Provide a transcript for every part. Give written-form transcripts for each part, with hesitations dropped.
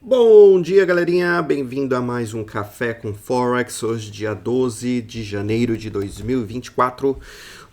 Bom dia, galerinha! Bem-vindo a mais um Café com Forex. Hoje, dia 12 de janeiro de 2024.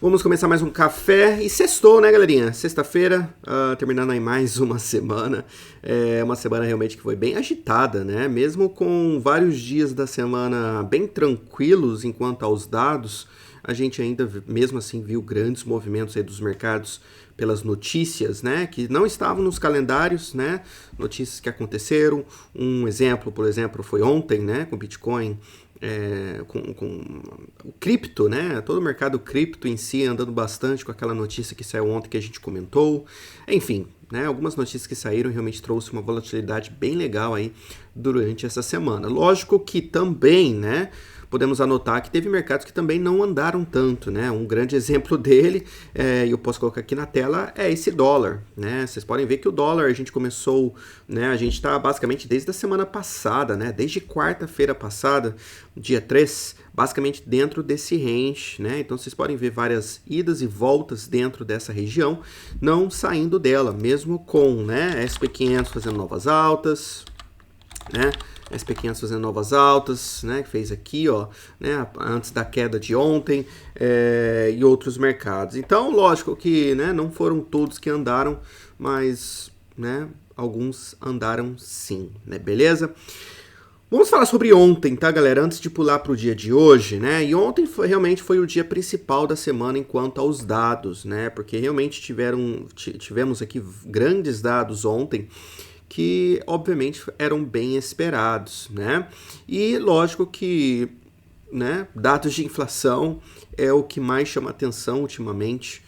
Vamos começar mais um café e sextou, né, galerinha? Sexta-feira, terminando aí mais uma semana. É uma semana realmente que foi bem agitada, né? Mesmo com vários dias da semana bem tranquilos enquanto aos dados, a gente ainda, mesmo assim, viu grandes movimentos aí dos mercados pelas notícias, né, que não estavam nos calendários, né, notícias que aconteceram. Um exemplo, por exemplo, foi ontem, né, com o Bitcoin, com o cripto, né, todo o mercado cripto em si andando bastante com aquela notícia que saiu ontem que a gente comentou. Enfim, né, algumas notícias que saíram realmente trouxe uma volatilidade bem legal aí durante essa semana. Lógico que também, né, podemos anotar que teve mercados que também não andaram tanto, né? Um grande exemplo dele, e eu posso colocar aqui na tela, é esse dólar, né? Vocês podem ver que o dólar, a gente começou, né? A gente está basicamente desde a semana passada, né? Desde quarta-feira passada, dia 3, basicamente dentro desse range, né? Então vocês podem ver várias idas e voltas dentro dessa região, não saindo dela, mesmo com, né, SP500 fazendo novas altas, né? SP500 fazendo novas altas, né, que fez aqui, ó, né, antes da queda de ontem, e outros mercados. Então, lógico que, né, não foram todos que andaram, mas, né, alguns andaram sim, né, beleza? Vamos falar sobre ontem, tá, galera? Antes de pular para o dia de hoje, né? E ontem realmente foi o dia principal da semana enquanto aos dados, né? Porque realmente tivemos aqui grandes dados ontem que obviamente eram bem esperados, né? E lógico que, né, dados de inflação é o que mais chama atenção ultimamente,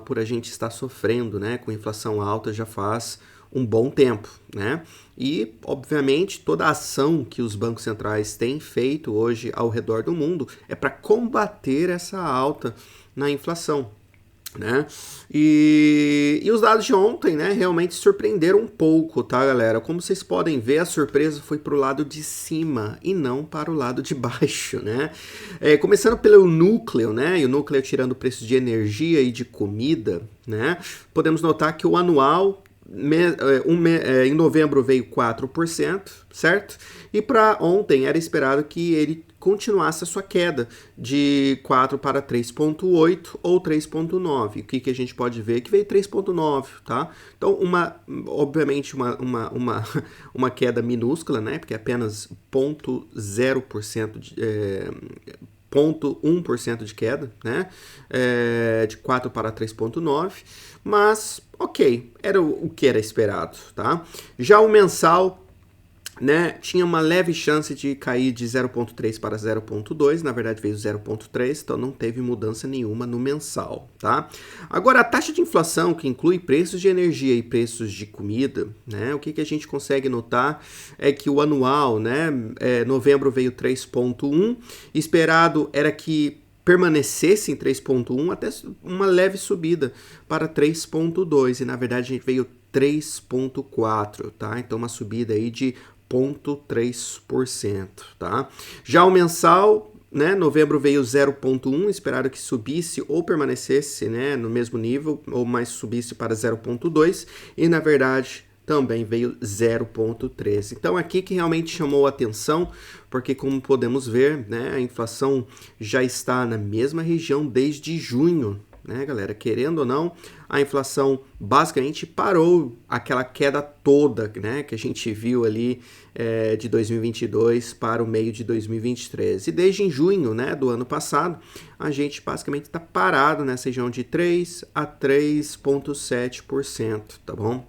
por a gente estar sofrendo, né, com inflação alta já faz um bom tempo, né? E, obviamente, toda a ação que os bancos centrais têm feito hoje ao redor do mundo é para combater essa alta na inflação, né? E os dados de ontem, né, realmente surpreenderam um pouco, tá, galera? Como vocês podem ver, a surpresa foi para o lado de cima e não para o lado de baixo, né? Começando pelo núcleo, né? E o núcleo tirando preços de energia e de comida, né? Podemos notar que o anual em novembro veio 4%, certo? E para ontem era esperado que ele continuasse a sua queda de 4 para 3,8 ou 3,9. O que a gente pode ver? Que veio 3,9, tá? Então, obviamente, uma queda minúscula, né? Porque é apenas 0,0%, 0,1% de queda, né? De 4 para 3,9, mas ok, era o que era esperado, tá? Já o mensal, né, tinha uma leve chance de cair de 0,3 para 0,2, na verdade veio 0,3, então não teve mudança nenhuma no mensal, tá? Agora, a taxa de inflação, que inclui preços de energia e preços de comida, né, o que a gente consegue notar é que o anual, né, novembro veio 3,1, esperado era que permanecesse em 3,1 até uma leve subida para 3,2, e na verdade a gente veio 3,4, tá? Então uma subida aí de 0,3%, tá? Já o mensal, né, novembro veio 0,1, esperado que subisse ou permanecesse, né, no mesmo nível, ou mais subisse para 0,2, e na verdade também veio 0,13. Então aqui que realmente chamou a atenção, porque como podemos ver, né, a inflação já está na mesma região desde junho, né, galera? Querendo ou não, a inflação basicamente parou aquela queda toda, né, que a gente viu ali de 2022 para o meio de 2023. E desde em junho, né, do ano passado, a gente basicamente está parado nessa região de 3 a 3,7%, tá bom?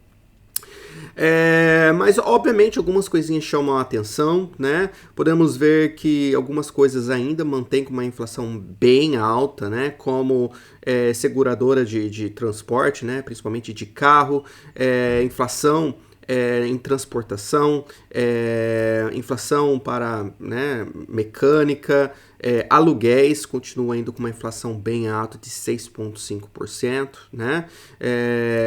Mas obviamente algumas coisinhas chamam a atenção, né? Podemos ver que algumas coisas ainda mantêm com uma inflação bem alta, né? Como seguradora de transporte, né? Principalmente de carro, inflação em transportação, inflação para, né, mecânica, aluguéis continua indo com uma inflação bem alta de 6,5%, né?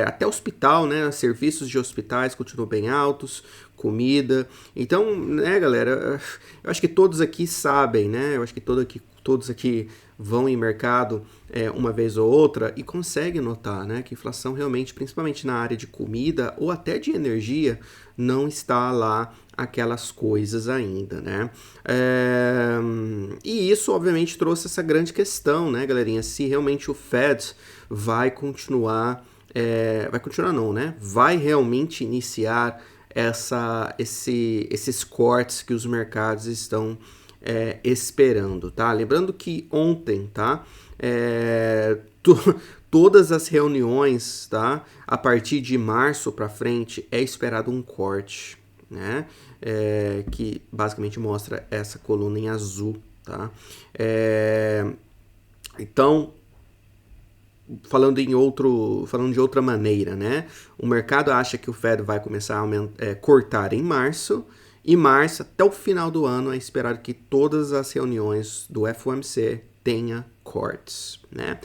Até hospital, né? Serviços de hospitais continuam bem altos, comida. Então, né, galera, eu acho que todos aqui sabem, né? Eu acho que todos aqui vão em mercado uma vez ou outra e conseguem notar, né, que a inflação realmente, principalmente na área de comida ou até de energia, não está lá aquelas coisas ainda, né? E isso, obviamente, trouxe essa grande questão, né, galerinha? Se realmente o Fed vai continuar, vai continuar não, né? Vai realmente iniciar esses cortes que os mercados estão esperando, tá? Lembrando que ontem, tá? Todas as reuniões, tá? A partir de março para frente é esperado um corte, né? Que basicamente mostra essa coluna em azul, tá? Então, falando de outra maneira, né? O mercado acha que o Fed vai começar a cortar em março. E março, até o final do ano, é esperado que todas as reuniões do FOMC tenha cortes, né?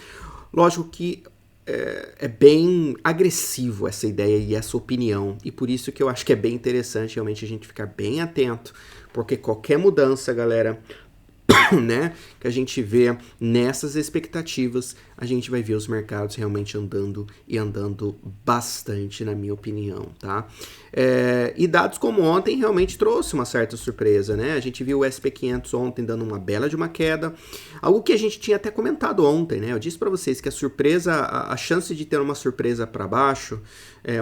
Lógico que é bem agressivo essa ideia e essa opinião, e por isso que eu acho que é bem interessante realmente a gente ficar bem atento, porque qualquer mudança, galera, né, que a gente vê nessas expectativas, a gente vai ver os mercados realmente andando e andando bastante, na minha opinião, tá? E dados como ontem realmente trouxe uma certa surpresa, né? A gente viu o SP500 ontem dando uma bela de uma queda, algo que a gente tinha até comentado ontem, né? Eu disse para vocês que a surpresa, a chance de ter uma surpresa para baixo,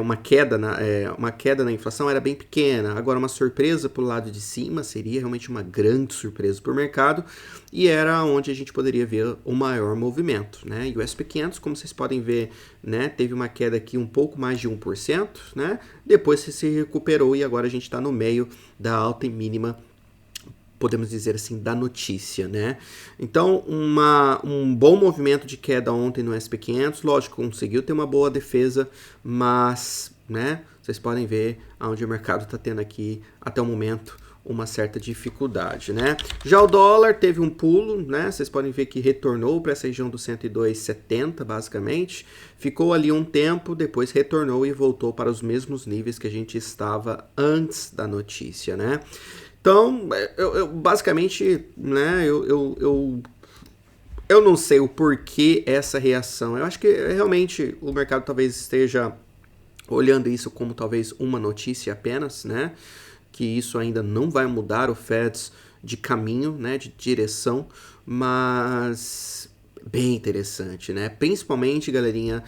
uma queda na inflação era bem pequena. Agora, uma surpresa para o lado de cima seria realmente uma grande surpresa para o mercado, e era onde a gente poderia ver o maior movimento, né? E o SP500, como vocês podem ver, né, teve uma queda aqui um pouco mais de 1%, né? Depois se recuperou e agora a gente está no meio da alta e mínima, podemos dizer assim, da notícia, né? Então, um bom movimento de queda ontem no SP500, lógico, conseguiu ter uma boa defesa, mas, né, vocês podem ver onde o mercado está tendo aqui, até o momento, uma certa dificuldade, né? Já o dólar teve um pulo, né? Vocês podem ver que retornou para essa região do 102,70, basicamente. Ficou ali um tempo, depois retornou e voltou para os mesmos níveis que a gente estava antes da notícia, né? Então, eu basicamente, né, eu não sei o porquê essa reação. Eu acho que realmente o mercado talvez esteja olhando isso como talvez uma notícia apenas, né? Que isso ainda não vai mudar o Fed de caminho, né, de direção, mas bem interessante, né? Principalmente, galerinha,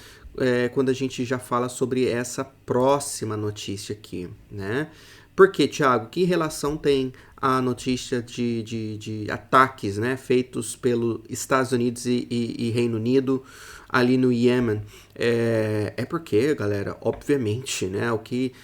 quando a gente já fala sobre essa próxima notícia aqui, né? Por quê, Thiago? Que relação tem a notícia de ataques, né, feitos pelos Estados Unidos e Reino Unido ali no Iêmen? Porque, galera, obviamente, né, o que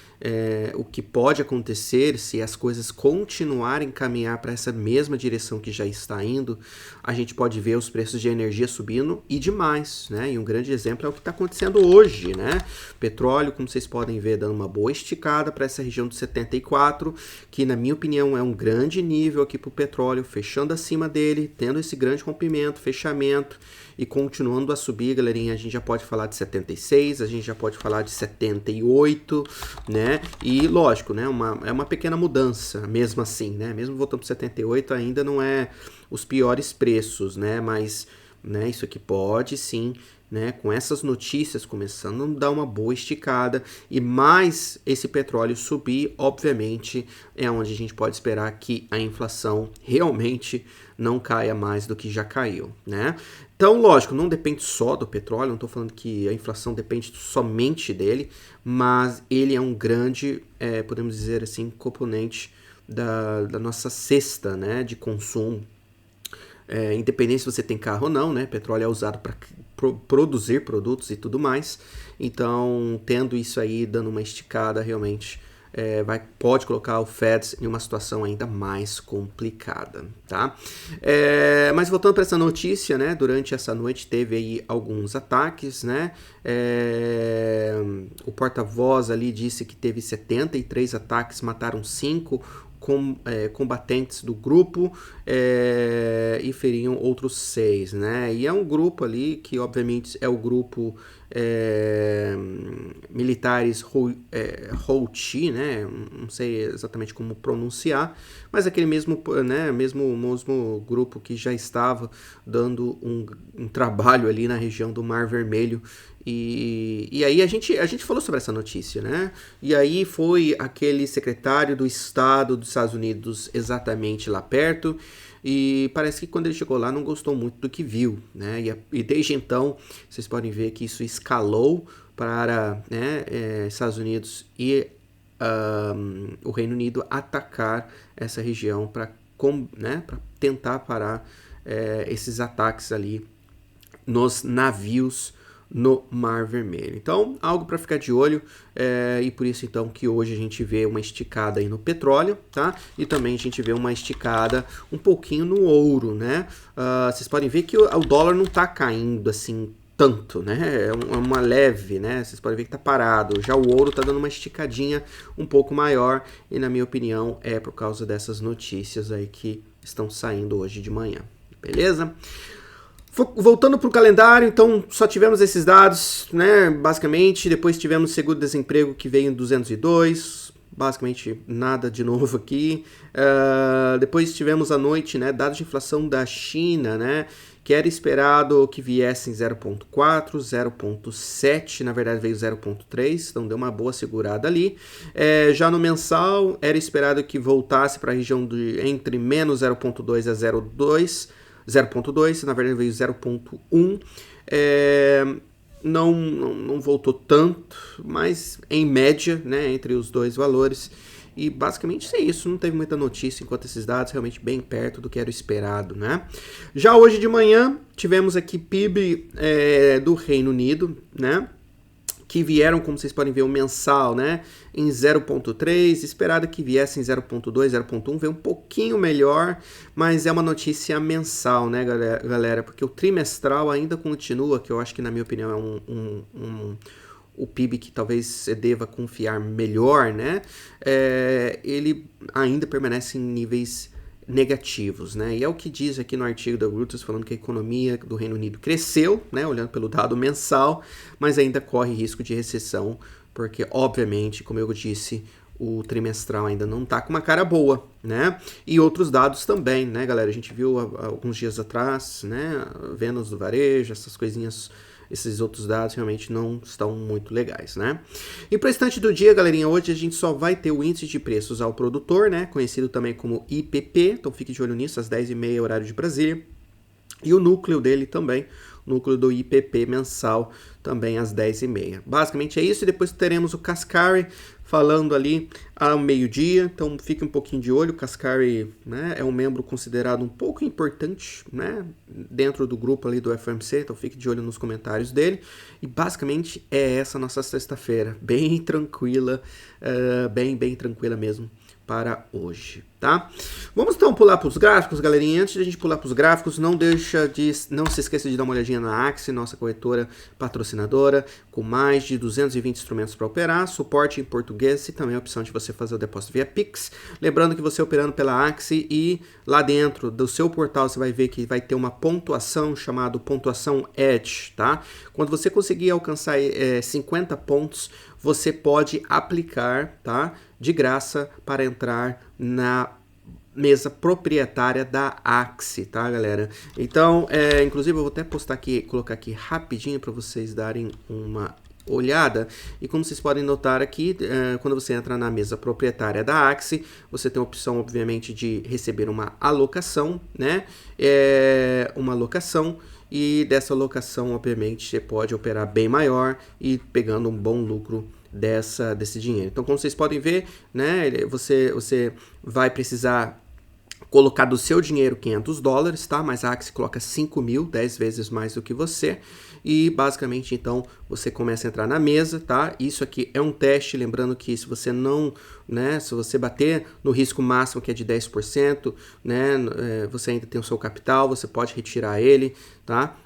pode acontecer se as coisas continuarem a caminhar para essa mesma direção que já está indo, a gente pode ver os preços de energia subindo e demais, né? E um grande exemplo é o que está acontecendo hoje, né? Petróleo, como vocês podem ver, dando uma boa esticada para essa região de 74, que na minha opinião é um grande nível aqui para o petróleo, fechando acima dele, tendo esse grande rompimento, fechamento e continuando a subir, galerinha. A gente já pode falar de 76, a gente já pode falar de 78, né? E lógico, né? É uma pequena mudança, mesmo assim, né? Mesmo voltando para 78, ainda não é os piores preços, né? Mas, né, isso aqui pode sim, né, com essas notícias começando a dar uma boa esticada e mais esse petróleo subir, obviamente, é onde a gente pode esperar que a inflação realmente não caia mais do que já caiu, né? Então, lógico, não depende só do petróleo, não estou falando que a inflação depende somente dele, mas ele é um grande, podemos dizer assim, componente da nossa cesta, né, de consumo. Independente se você tem carro ou não, né? Petróleo é usado para produzir produtos e tudo mais. Então, tendo isso aí, dando uma esticada, realmente pode colocar o Fed em uma situação ainda mais complicada, tá? Mas voltando para essa notícia, né? Durante essa noite teve aí alguns ataques, né? O porta-voz ali disse que teve 73 ataques, mataram 5 combatentes do grupo e feriam outros 6, né? E é um grupo ali que, obviamente, é o grupo militares Houthi, né? Não sei exatamente como pronunciar, mas aquele mesmo, né, mesmo grupo que já estava dando um trabalho ali na região do Mar Vermelho. E aí a gente falou sobre essa notícia, né? E aí foi aquele secretário do Estado dos Estados Unidos exatamente lá perto, e parece que quando ele chegou lá não gostou muito do que viu, né? E desde então vocês podem ver que isso escalou para, né, Estados Unidos e o Reino Unido atacar essa região para, né, tentar parar esses ataques ali nos navios no Mar Vermelho. Então, algo para ficar de olho, e por isso então que hoje a gente vê uma esticada aí no petróleo, tá? E também a gente vê uma esticada um pouquinho no ouro, né? Vocês podem ver que o dólar não tá caindo assim tanto, né? É uma leve, né? Vocês podem ver que tá parado. Já o ouro tá dando uma esticadinha um pouco maior, e na minha opinião é por causa dessas notícias aí que estão saindo hoje de manhã. Beleza? Voltando para o calendário, então só tivemos esses dados, né, basicamente. Depois tivemos seguro-desemprego que veio em 202, basicamente nada de novo aqui. Depois tivemos à noite, né, dados de inflação da China, né, que era esperado que viesse em 0,4, 0,7, na verdade veio 0,3, então deu uma boa segurada ali. Já no mensal, era esperado que voltasse para a região de entre menos 0,2 a 0,2, na verdade veio 0,1, não voltou tanto, mas em média, né, entre os dois valores. E basicamente é isso, não teve muita notícia enquanto esses dados realmente bem perto do que era esperado, né? Já hoje de manhã tivemos aqui PIB do Reino Unido, né? Que vieram, como vocês podem ver, o mensal, né, em 0,3, esperado que viesse em 0,2, 0,1, veio um pouquinho melhor, mas é uma notícia mensal, né, galera, porque o trimestral ainda continua, que eu acho que, na minha opinião, é o PIB que talvez você deva confiar melhor, né, ele ainda permanece em níveis negativos, né? E é o que diz aqui no artigo da Reuters, falando que a economia do Reino Unido cresceu, né, olhando pelo dado mensal, mas ainda corre risco de recessão, porque, obviamente, como eu disse, o trimestral ainda não tá com uma cara boa, né? E outros dados também, né, galera? A gente viu alguns dias atrás, né, vendas do varejo, essas coisinhas. Esses outros dados realmente não estão muito legais, né? E para o restante do dia, galerinha, hoje a gente só vai ter o índice de preços ao produtor, né? Conhecido também como IPP, então fique de olho nisso, às 10h30, horário de Brasília. E o núcleo dele também, o núcleo do IPP mensal, também às 10h30. Basicamente é isso, e depois teremos o Cascari falando ali ao meio-dia, então fique um pouquinho de olho. O Cascari, né, é um membro considerado um pouco importante, né, dentro do grupo ali do FOMC, então fique de olho nos comentários dele. E basicamente é essa nossa sexta-feira, bem tranquila, bem tranquila mesmo para hoje, tá? Vamos então pular para os gráficos, galerinha. Antes de a gente pular para os gráficos, não se esqueça de dar uma olhadinha na Axie, nossa corretora patrocinadora, com mais de 220 instrumentos para operar, suporte em português e também a opção de você fazer o depósito via Pix. Lembrando que você operando pela Axie, e lá dentro do seu portal você vai ver que vai ter uma pontuação chamada pontuação Edge, tá? Quando você conseguir alcançar 50 pontos, você pode aplicar, tá, de graça para entrar na mesa proprietária da Axie, tá, galera? Então, inclusive eu vou até postar aqui, colocar aqui rapidinho para vocês darem uma olhada. E como vocês podem notar aqui, quando você entra na mesa proprietária da Axie, você tem a opção, obviamente, de receber uma alocação, né? Uma alocação. E dessa alocação, obviamente, você pode operar bem maior e pegando um bom lucro desse dinheiro. Então, como vocês podem ver, né, você vai precisar colocar do seu dinheiro $500, tá? Mas a Axie coloca 5.000, 10 vezes mais do que você. E basicamente, então, você começa a entrar na mesa, tá? Isso aqui é um teste, lembrando que se você não, né, se você bater no risco máximo, que é de 10%, né, você ainda tem o seu capital, você pode retirar ele, tá?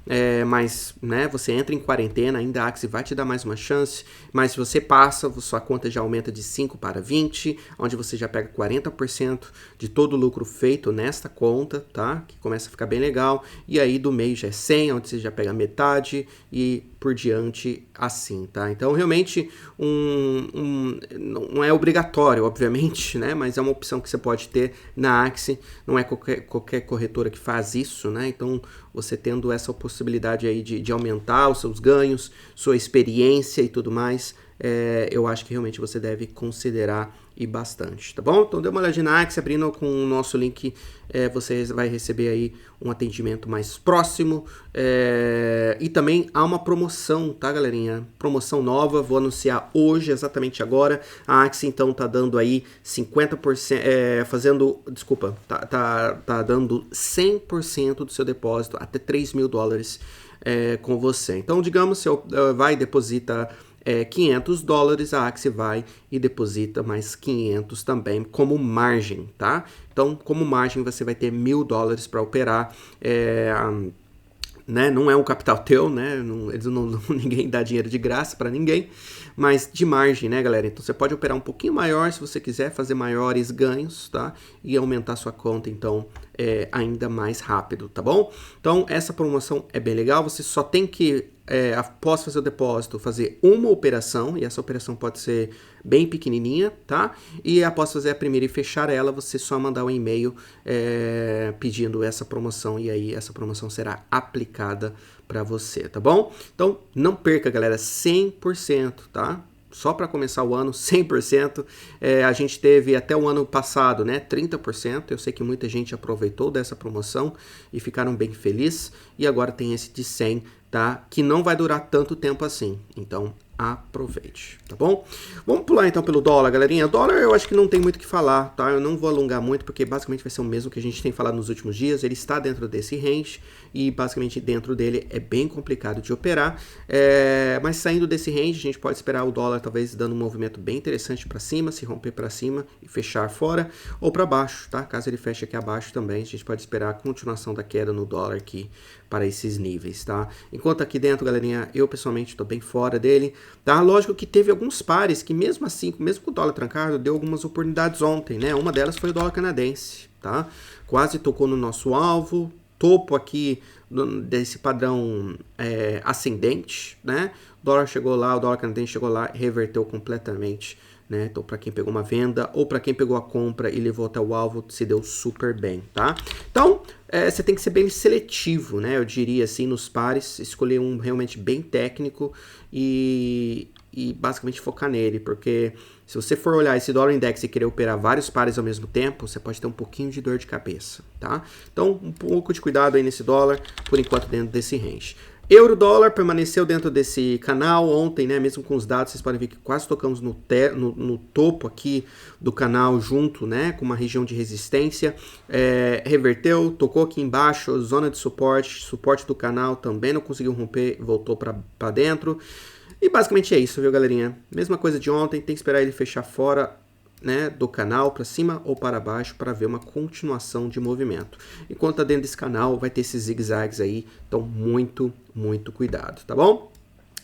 Mas, né, você entra em quarentena, ainda a Axie vai te dar mais uma chance, mas se você passa, sua conta já aumenta de 5 para 20, onde você já pega 40% de todo o lucro feito feito nesta conta, tá? Que começa a ficar bem legal. E aí do mês já é 100, onde você já pega metade e por diante assim, tá? Então realmente não é obrigatório, obviamente, né? Mas é uma opção que você pode ter na Axie. Não é qualquer corretora que faz isso, né? Então você tendo essa possibilidade aí de aumentar os seus ganhos, sua experiência e tudo mais, eu acho que realmente você deve considerar e bastante, tá bom? Então dê uma olhadinha na Axie, abrindo com o nosso link, você vai receber aí um atendimento mais próximo, e também há uma promoção, tá, galerinha? Promoção nova, vou anunciar hoje, exatamente agora. A Axie então tá dando aí 50%, tá dando 100% do seu depósito, até $3.000 com você. Então, digamos, você vai e deposita $500, a Axie vai e deposita mais 500 também como margem, tá? Então, como margem, você vai ter $1.000 para operar, né? Não é um capital teu, né? Ninguém dá dinheiro de graça para ninguém, mas de margem, né, galera? Então, você pode operar um pouquinho maior se você quiser fazer maiores ganhos, tá? E aumentar sua conta, então, ainda mais rápido, tá bom? Então, essa promoção é bem legal, você só tem que após fazer o depósito, fazer uma operação, e essa operação pode ser bem pequenininha, tá? E após fazer a primeira e fechar ela, você só mandar um e-mail pedindo essa promoção, e aí essa promoção será aplicada para você, tá bom? Então, não perca, galera, 100%, tá? Só para começar o ano, 100%. A gente teve até o ano passado, né, 30%. Eu sei que muita gente aproveitou dessa promoção e ficaram bem felizes. E agora tem esse de 100%, tá? Que não vai durar tanto tempo assim. Então, aproveite, tá bom? Vamos pular então pelo dólar, galerinha. O dólar eu acho que não tem muito o que falar, tá? Eu não vou alongar muito porque basicamente vai ser o mesmo que a gente tem falado nos últimos dias. Ele está dentro desse range e basicamente dentro dele é bem complicado de operar, mas saindo desse range a gente pode esperar o dólar talvez dando um movimento bem interessante para cima, se romper para cima e fechar fora, ou para baixo, tá? Caso ele feche aqui abaixo também, a gente pode esperar a continuação da queda no dólar aqui para esses níveis, tá? Enquanto aqui dentro, galerinha, eu pessoalmente estou bem fora dele, tá? Lógico que teve alguns pares que mesmo assim, mesmo com o dólar trancado, deu algumas oportunidades ontem, né? Uma delas foi o dólar canadense, tá? Quase tocou no nosso alvo, topo aqui desse padrão ascendente, né? O dólar chegou lá, o dólar canadense chegou lá e reverteu completamente, né? Então, para quem pegou uma venda ou para quem pegou a compra e levou até o alvo, se deu super bem, tá? Então, você tem que ser bem seletivo, né? Eu diria assim, nos pares, escolher um realmente bem técnico e basicamente focar nele, porque se você for olhar esse dólar index e querer operar vários pares ao mesmo tempo, você pode ter um pouquinho de dor de cabeça, tá? Então, um pouco de cuidado aí nesse dólar, por enquanto dentro desse range. Euro-dólar permaneceu dentro desse canal ontem, né? Mesmo com os dados, vocês podem ver que quase tocamos no topo aqui do canal junto, né? Com uma região de resistência. Reverteu, tocou aqui embaixo, zona de suporte do canal também não conseguiu romper, voltou para dentro. E basicamente é isso, viu, galerinha? Mesma coisa de ontem, tem que esperar ele fechar fora, né, do canal para cima ou para baixo para ver uma continuação de movimento. Enquanto tá dentro desse canal vai ter esses zigue-zagues aí, então muito cuidado, tá bom?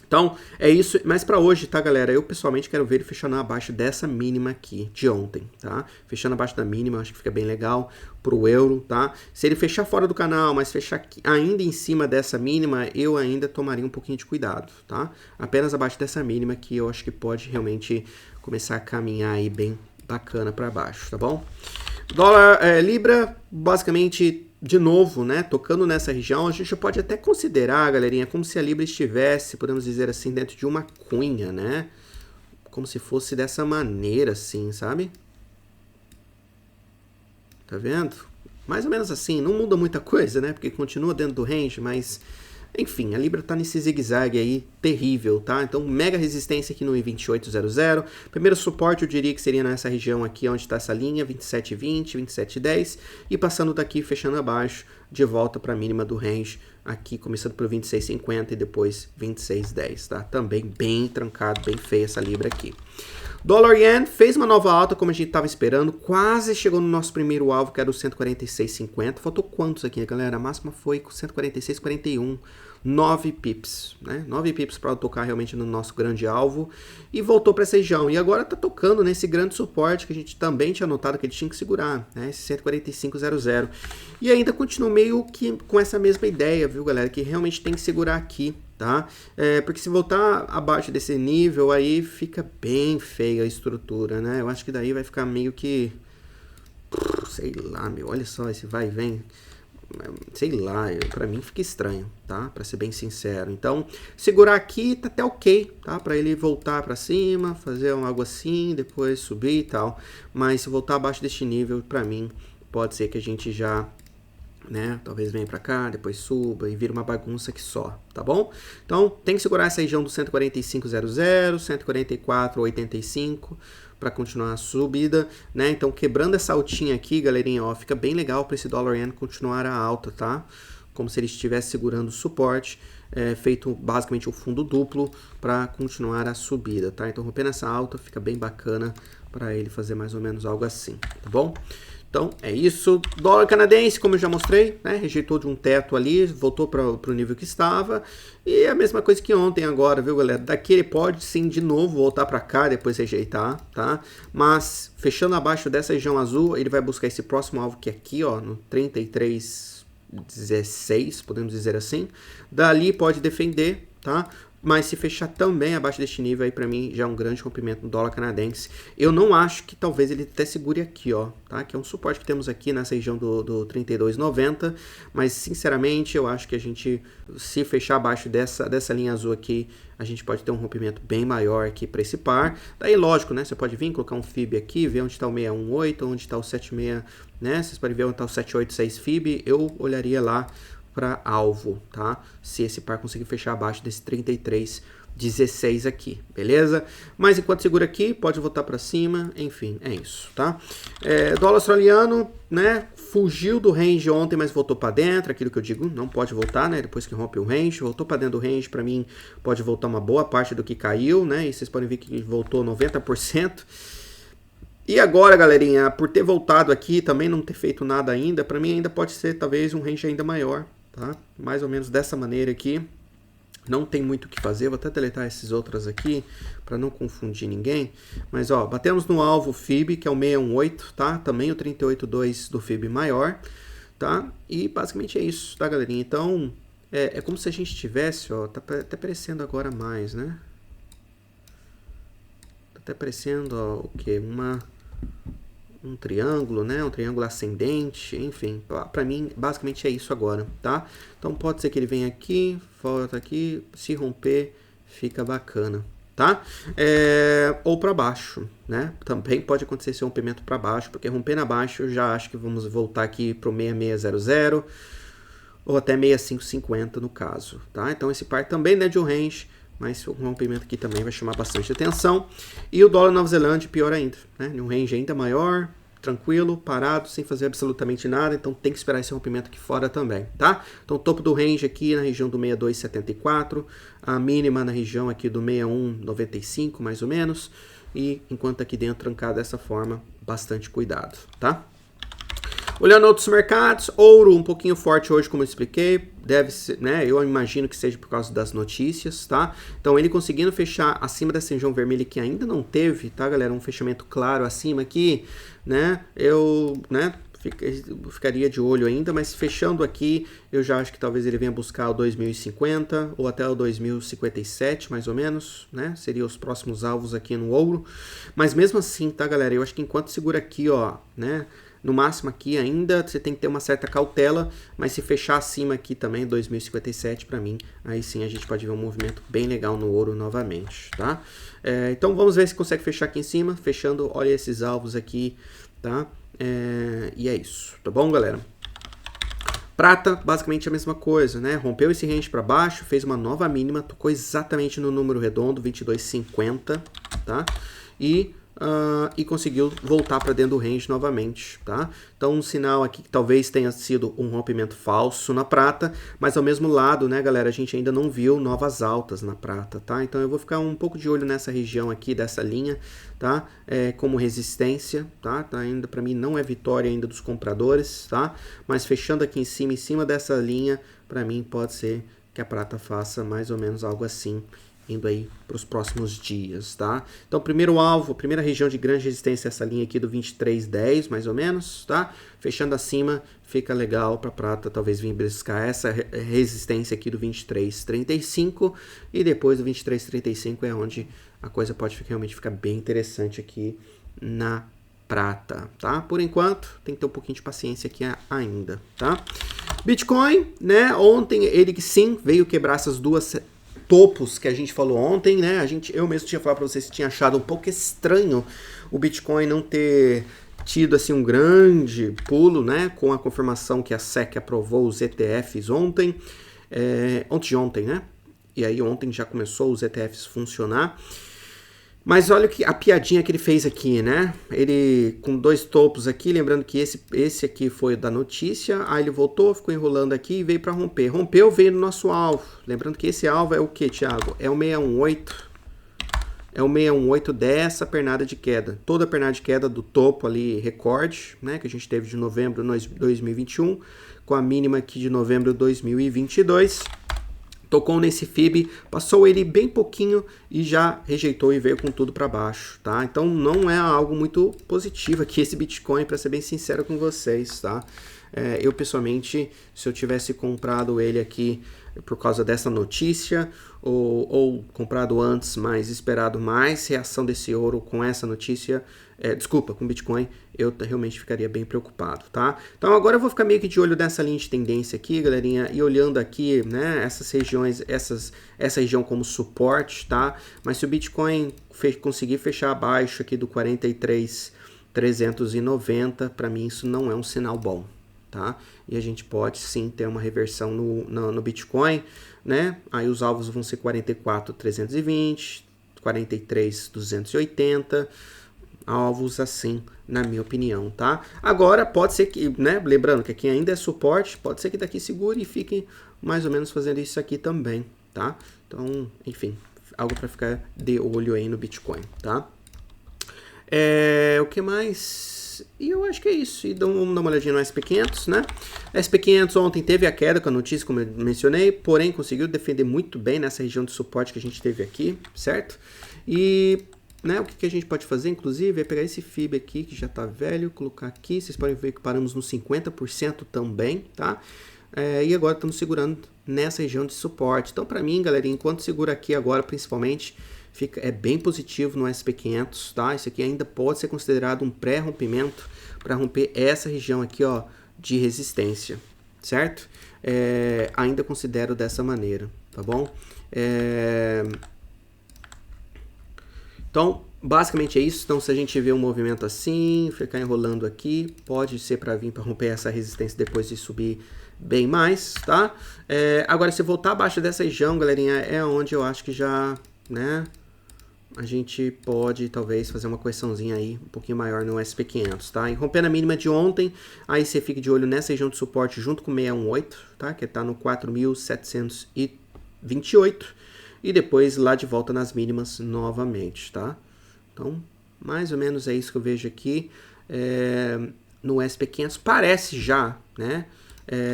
Então é isso, mas para hoje, tá, galera? Eu pessoalmente quero ver ele fechando abaixo dessa mínima aqui de ontem, tá? Fechando abaixo da mínima, acho que fica bem legal pro euro, tá? Se ele fechar fora do canal, mas fechar aqui, ainda em cima dessa mínima, eu ainda tomaria um pouquinho de cuidado, tá? Apenas abaixo dessa mínima que eu acho que pode realmente começar a caminhar aí bem bacana para baixo, tá bom? Dólar, Libra, basicamente, de novo, né, tocando nessa região, a gente pode até considerar, galerinha, como se a Libra estivesse, podemos dizer assim, dentro de uma cunha, né? Como se fosse dessa maneira, assim, sabe? Tá vendo? Mais ou menos assim, não muda muita coisa, né? Porque continua dentro do range, mas... Enfim, a Libra tá nesse zigue-zague aí terrível, tá? Então, mega resistência aqui no 28,00. Primeiro suporte eu diria que seria nessa região aqui, onde está essa linha, 27,20, 27,10. E passando daqui, fechando abaixo, de volta para a mínima do range, aqui começando pelo 26,50 e depois 26,10, tá? Também bem trancado, bem feia essa Libra aqui. Dólar Yen fez uma nova alta, como a gente estava esperando, quase chegou no nosso primeiro alvo, que era o 146,50. Faltou quantos aqui, galera? A máxima foi 146,41. 9 pips, né? 9 pips para tocar realmente no nosso grande alvo e voltou para essa região. E agora tá tocando nesse grande suporte que a gente também tinha notado que ele tinha que segurar, né? Esse 145,00. E ainda continua meio que com essa mesma ideia, viu, galera? Que realmente tem que segurar aqui, tá? Porque se voltar abaixo desse nível aí fica bem feia a estrutura, né? Eu acho que daí vai ficar meio que... sei lá, meu, olha só esse vai e vem. Sei lá, pra mim fica estranho, tá? Pra ser bem sincero. Então, segurar aqui tá até ok, tá? Pra ele voltar pra cima, fazer algo assim, depois subir e tal. Mas se voltar abaixo deste nível, pra mim, pode ser que a gente já, né, talvez venha pra cá, depois suba e vira uma bagunça aqui só, tá bom? Então, tem que segurar essa região do 145,00, 144,85 para continuar a subida, né? Então, quebrando essa altinha aqui, galerinha, ó, fica bem legal para esse dólar yen continuar a alta, tá? Como se ele estivesse segurando o suporte, feito basicamente o fundo duplo para continuar a subida, tá? Então, rompendo essa alta, fica bem bacana para ele fazer mais ou menos algo assim, tá bom? Então, é isso. Dólar canadense, como eu já mostrei, né? Rejeitou de um teto ali, voltou para o nível que estava. E é a mesma coisa que ontem agora, viu, galera? Daqui ele pode, sim, de novo voltar para cá, depois rejeitar, tá? Mas, fechando abaixo dessa região azul, ele vai buscar esse próximo alvo que é aqui, ó, no 33,16, podemos dizer assim. Dali pode defender, tá? Mas se fechar também abaixo deste nível aí, pra mim, já é um grande rompimento no dólar canadense. Eu não acho que talvez ele até segure aqui, ó, tá? Que é um suporte que temos aqui nessa região do 32,90. Mas, sinceramente, eu acho que a gente, se fechar abaixo dessa linha azul aqui, a gente pode ter um rompimento bem maior aqui para esse par. Daí, lógico, né? Você pode vir, colocar um FIB aqui, ver onde está o 618, onde está o 76, né? Vocês podem ver onde está o 786 FIB. Eu olharia lá para alvo, tá? Se esse par conseguir fechar abaixo desse 33,16 aqui, beleza? Mas enquanto segura aqui, pode voltar para cima, enfim, é isso, tá? Dólar australiano, né? Fugiu do range ontem, mas voltou para dentro, aquilo que eu digo, não pode voltar, né? Depois que rompe o range, voltou para dentro do range, para mim, pode voltar uma boa parte do que caiu, né? E vocês podem ver que voltou 90%. E agora, galerinha, por ter voltado aqui, também não ter feito nada ainda, para mim ainda pode ser talvez um range ainda maior, tá? Mais ou menos dessa maneira aqui. Não tem muito o que fazer, vou até deletar esses outros aqui para não confundir ninguém. Mas ó, batemos no alvo FIB, que é o 618, tá? Também o 38,2 do FIB maior, tá? E basicamente é isso, tá, galerinha? Então, é como se a gente tivesse, ó, tá até parecendo agora mais, né? Tá até parecendo, ó, o que? Um triângulo, né? Um triângulo ascendente, enfim, para mim basicamente é isso agora, tá? Então pode ser que ele venha aqui, volta aqui, se romper fica bacana, tá? Ou para baixo, né? Também pode acontecer esse rompimento para baixo, porque rompendo abaixo eu já acho que vamos voltar aqui pro 6600 ou até 6550 no caso, tá? Então esse par também é de um range, mas o rompimento aqui também vai chamar bastante atenção. E o dólar Nova Zelândia, pior ainda, né? Um range ainda maior, tranquilo, parado, sem fazer absolutamente nada. Então tem que esperar esse rompimento aqui fora também, tá? Então topo do range aqui na região do 62,74, a mínima na região aqui do 61,95 mais ou menos. E enquanto aqui dentro trancado dessa forma, bastante cuidado, tá? Olhando outros mercados, ouro um pouquinho forte hoje, como eu expliquei, deve ser, né? Eu imagino que seja por causa das notícias, tá? Então ele conseguindo fechar acima dessa região vermelha que ainda não teve, tá, galera? Um fechamento claro acima aqui, né? Eu, né? Ficaria de olho ainda, mas fechando aqui, eu já acho que talvez ele venha buscar o 2050 ou até o 2057, mais ou menos, né? Seriam os próximos alvos aqui no ouro. Mas mesmo assim, tá, galera? Eu acho que enquanto segura aqui, ó, né? No máximo aqui ainda você tem que ter uma certa cautela, mas se fechar acima aqui também, 2057 para mim, aí sim a gente pode ver um movimento bem legal no ouro novamente, tá? Então vamos ver se consegue fechar aqui em cima, fechando, olha esses alvos aqui, tá? E é isso, tá bom, galera? Prata, basicamente a mesma coisa, né? Rompeu esse range para baixo, fez uma nova mínima, tocou exatamente no número redondo, 22,50, tá? E conseguiu voltar para dentro do range novamente, tá? Então um sinal aqui que talvez tenha sido um rompimento falso na prata, mas ao mesmo lado, né, galera, a gente ainda não viu novas altas na prata, tá? Então eu vou ficar um pouco de olho nessa região aqui, dessa linha, tá? Como resistência, tá? Ainda para mim não é vitória ainda dos compradores, tá? Mas fechando aqui em cima dessa linha, para mim pode ser que a prata faça mais ou menos algo assim, indo aí para os próximos dias, tá? Então, primeiro alvo, primeira região de grande resistência é essa linha aqui do 23,10, mais ou menos, tá? Fechando acima, fica legal para prata talvez vir buscar essa resistência aqui do 23,35 e depois do 23,35 é onde a coisa pode realmente ficar bem interessante aqui na prata, tá? Por enquanto, tem que ter um pouquinho de paciência aqui ainda, tá? Bitcoin, né? Ontem ele sim veio quebrar essas duas topos que a gente falou ontem, né? Eu mesmo tinha falado para vocês que tinha achado um pouco estranho o Bitcoin não ter tido assim um grande pulo, né? Com a confirmação que a SEC aprovou os ETFs ontem, ontem, né? E aí ontem já começou os ETFs funcionar. Mas olha que a piadinha que ele fez aqui, né? Ele com dois topos aqui, lembrando que esse aqui foi da notícia, aí ele voltou, ficou enrolando aqui e veio para romper. Rompeu, veio no nosso alvo. Lembrando que esse alvo é o que, Thiago? É o 618. É o 618 dessa pernada de queda. Toda a pernada de queda do topo ali, recorde, né? Que a gente teve de novembro de 2021, com a mínima aqui de novembro de 2022. Tocou nesse FIB, passou ele bem pouquinho e já rejeitou e veio com tudo para baixo, tá? Então não é algo muito positivo aqui esse Bitcoin, para ser bem sincero com vocês, tá? Eu pessoalmente, se eu tivesse comprado ele aqui por causa dessa notícia, ou comprado antes, mas esperado mais reação desse ouro com essa notícia, com Bitcoin, eu realmente ficaria bem preocupado, tá? Então agora eu vou ficar meio que de olho nessa linha de tendência aqui, galerinha, e olhando aqui, né, essas regiões, essa região como suporte, tá? Mas se o Bitcoin conseguir fechar abaixo aqui do 43.390, para mim isso não é um sinal bom, tá? E a gente pode sim ter uma reversão no Bitcoin, né? Aí os alvos vão ser 44.320, 43.280, alvos assim, na minha opinião, tá? Agora pode ser que, né? Lembrando que aqui ainda é suporte, pode ser que daqui segure e fique mais ou menos fazendo isso aqui também, tá? Então, enfim, algo para ficar de olho aí no Bitcoin, tá? O que mais? E eu acho que é isso. E vamos dar uma olhadinha no SP500, né? SP500 ontem teve a queda com a notícia, como eu mencionei, porém conseguiu defender muito bem nessa região de suporte que a gente teve aqui, certo? E, né, o que a gente pode fazer, inclusive, é pegar esse FIB aqui, que já tá velho, colocar aqui. Vocês podem ver que paramos no 50% também, tá? E agora estamos segurando nessa região de suporte. Então, para mim, galerinha, enquanto segura aqui agora, principalmente, é bem positivo no SP500, tá? Isso aqui ainda pode ser considerado um pré-rompimento para romper essa região aqui, ó, de resistência, certo? Ainda considero dessa maneira, tá bom? Então, basicamente é isso. Então, se a gente vê um movimento assim, ficar enrolando aqui, pode ser para vir para romper essa resistência depois de subir bem mais, tá? Agora, se voltar abaixo dessa região, galerinha, é onde eu acho que já, né, a gente pode talvez fazer uma correçãozinha aí um pouquinho maior no SP500, tá? E rompendo a mínima de ontem, aí você fica de olho nessa região de suporte junto com o 618, tá? Que tá no 4.728 e depois lá de volta nas mínimas novamente, tá? Então, mais ou menos é isso que eu vejo aqui no SP500. Parece já, né?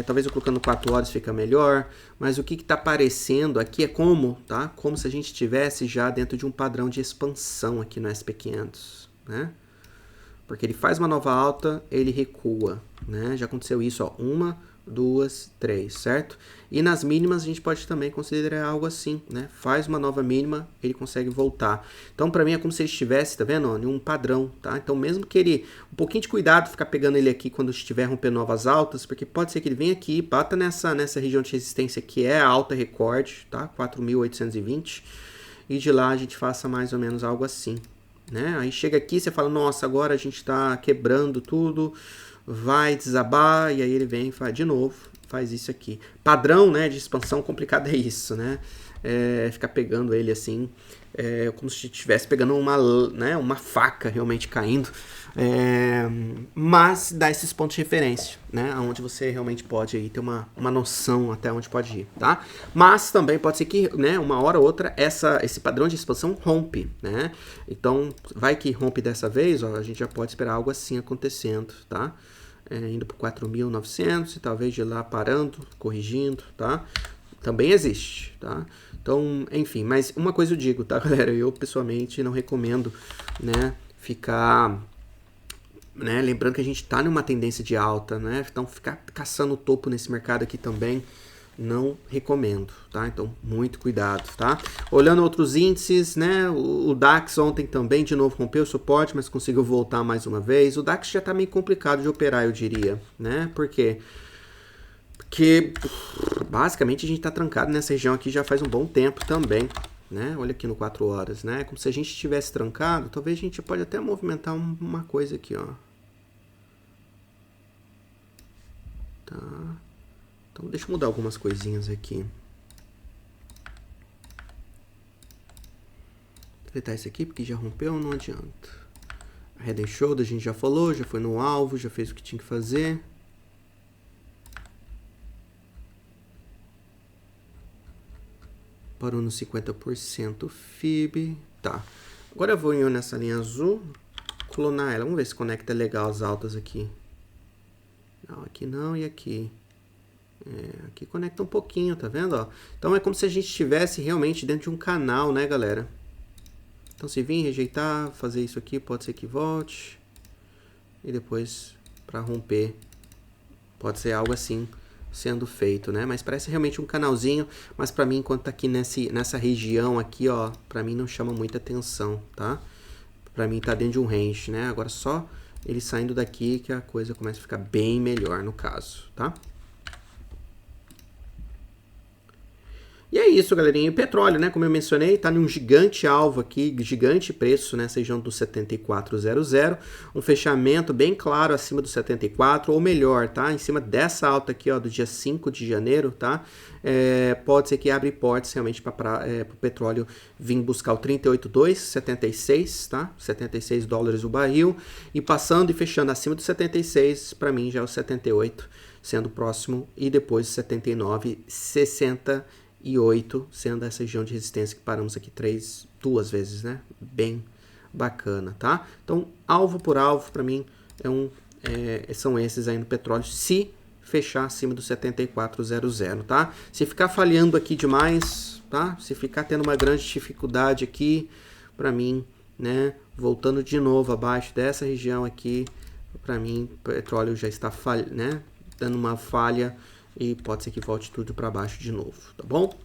Talvez eu colocando 4 horas fica melhor, mas o que está aparecendo aqui é como se a gente estivesse já dentro de um padrão de expansão aqui no SP500, né? Porque ele faz uma nova alta, ele recua, né? Já aconteceu isso, ó, 1, 2, 3, certo? E nas mínimas a gente pode também considerar algo assim, né? Faz uma nova mínima, ele consegue voltar. Então, para mim é como se ele estivesse, tá vendo? Ó, em um padrão, tá? Então, mesmo que ele, um pouquinho de cuidado, ficar pegando ele aqui quando estiver rompendo novas altas, porque pode ser que ele venha aqui, bata nessa região de resistência que é a alta recorde, tá? 4.820, e de lá a gente faça mais ou menos algo assim, né? Aí chega aqui, você fala, nossa, agora a gente tá quebrando tudo, vai desabar, e aí ele vem e faz de novo, faz isso aqui. Padrão, né, de expansão complicado é isso, né? Ficar pegando ele assim, como se estivesse pegando uma faca realmente caindo. Mas dá esses pontos de referência, né? Onde você realmente pode aí ter uma noção até onde pode ir, tá? Mas também pode ser que, né, uma hora ou outra esse padrão de expansão rompe, né? Então, vai que rompe dessa vez, ó, a gente já pode esperar algo assim acontecendo, tá? Indo para 4.900 e talvez de lá parando, corrigindo, tá? Também existe, tá? Então, enfim, mas uma coisa eu digo, tá, galera? Eu, pessoalmente, não recomendo, né, ficar... Né, lembrando que a gente tá numa tendência de alta, né? Então, ficar caçando o topo nesse mercado aqui também, não recomendo, tá? Então, muito cuidado, tá? Olhando outros índices, né? O DAX ontem também, de novo, rompeu o suporte, mas conseguiu voltar mais uma vez. O DAX já tá meio complicado de operar, eu diria, né? Por quê? Porque, basicamente, a gente tá trancado nessa região aqui já faz um bom tempo também, né? Olha aqui no 4 horas, né? Como se a gente estivesse trancado, talvez a gente pode até movimentar uma coisa aqui, ó. Tá. Então, deixa eu mudar algumas coisinhas aqui. Deletar isso aqui, porque já rompeu, não adianta. A Head and Shoulder a gente já falou, já foi no alvo, já fez o que tinha que fazer. Parou no 50% FIB. Tá. Agora eu vou ir nessa linha azul, clonar ela. Vamos ver se conecta legal as altas aqui. Não, aqui não e aqui. Aqui conecta um pouquinho, tá vendo? Ó? Então é como se a gente estivesse realmente dentro de um canal, né, galera? Então se vir rejeitar, fazer isso aqui, pode ser que volte. E depois, para romper, pode ser algo assim sendo feito, né? Mas parece realmente um canalzinho, mas para mim, enquanto tá aqui nessa região aqui, ó, para mim não chama muita atenção, tá? Para mim tá dentro de um range, né? Agora só ele saindo daqui que a coisa começa a ficar bem melhor no caso, tá? E é isso, galerinha. E o petróleo, né? Como eu mencionei, está num gigante alvo aqui, gigante preço nessa região do 74,00. Um fechamento bem claro acima do 74, ou melhor, tá? Em cima dessa alta aqui, ó, do dia 5 de janeiro, tá? Pode ser que abra portas realmente para o petróleo vir buscar o 38,276, tá? 76 dólares o barril. E passando e fechando acima do 76, para mim já é o 78 sendo próximo. E depois 79,60 e 8, sendo essa região de resistência que paramos aqui duas vezes, né? Bem bacana, tá? Então, alvo por alvo, para mim, são esses aí no petróleo, se fechar acima do 74,00, tá? Se ficar falhando aqui demais, tá? Se ficar tendo uma grande dificuldade aqui, para mim, né? Voltando de novo abaixo dessa região aqui, para mim, o petróleo já está né? Dando uma falha, e pode ser que volte tudo para baixo de novo, tá bom?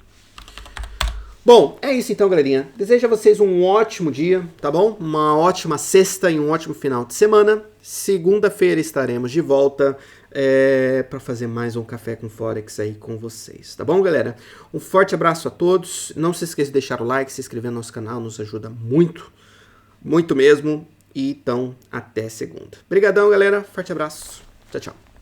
Bom, é isso então, galerinha. Desejo a vocês um ótimo dia, tá bom? Uma ótima sexta e um ótimo final de semana. Segunda-feira estaremos de volta para fazer mais um Café com Forex aí com vocês, tá bom, galera? Um forte abraço a todos. Não se esqueça de deixar o like, se inscrever no nosso canal, nos ajuda muito, muito mesmo. E então, até segunda. Obrigadão, galera. Forte abraço. Tchau, tchau.